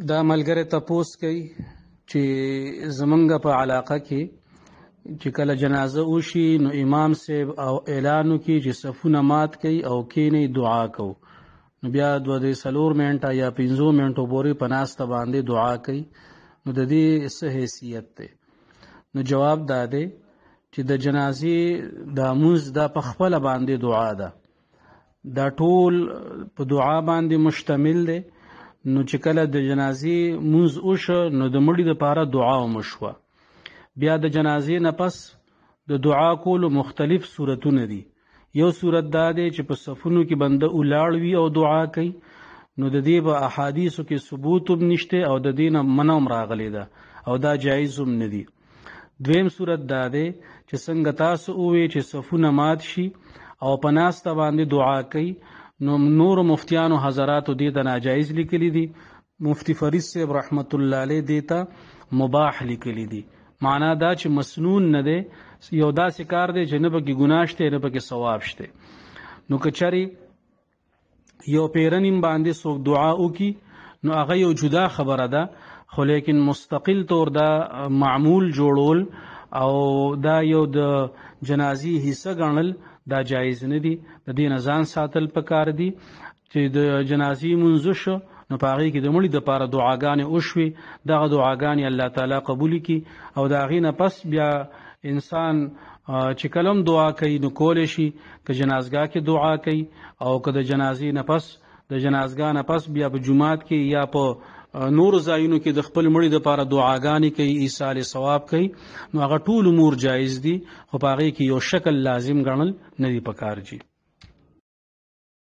دا ملګری تپوس کوي چې زمونږ په علاقه کې چې کله جنازه وشي نو امام صاحب او اعلان وکړي چې صفونه مات کوي او کینې دعا کو نو بیا 2-3 منټه یا 5 منټو پورې په ناسته باندې دعا کوي نو د دې څه حیثیت دی؟ نو جواب دا دی چې د جنازې د مونځ دا په خپله باندې دعا ده، دا ټول په دعا باندې مشتمل دی. نو چې کله د جنازې مونځ وشو نو د مړي دپاره دعا وشوه. بیا د جنازې نه پس د دعا کولو مختلف صورتونه دي. یو صورت دا دی چې په صفونو کې بنده ولاړ وي او دعا کوي، نو د دې په احادیثو کې ثبوت هم نشته او د دې نه منع هم راغلی ده او دا جایز هم نه دي. دویم صورت دا دی چې څنګه تاسو ووایئ چې صفونه مات شي او په ناسته باندې دعا کوي، نو نور مفتیانو حضراتو دې ته ناجایز لیکلی دي. مفتی فرید صاحب رحمت الله علیه دې ته مباح لیکلی دي. معنا دا چې مسنون نه دی، یو داسې کار دی چې نه پکې ګناه شته نه پکې ثواب شته. نو که چېرې یو پیرنیم باندې څوک دعا وکړي نو هغه یو جدا خبره ده، خو لیکن مستقل طور دا معمول جوړول او دا یو د جنازي حصہ ګڼل دا جایز نه دي. د دې نه ځان ساتل پکار دي چې د جنازي منځ شو نو په هغې کې د مړي دپاره دعاګانې وشوې، دغه دعاګانې الله تعالی قبول کړي او د هغې نه پس بیا انسان چې کله هم دعا کوي نو کولی شي که جنازګاه کې دعا کوي او که د جنازې نه پس د جنازګاه نه پس بیا په جومات کې یا په نور ځایونو کې د خپل مړي دپاره دعاګانې کوي، ایصال ثواب کوي، نو هغه ټول امور جایز دي، خو په هغې کې یو شکل لازم ګڼل نه دي پکار جي.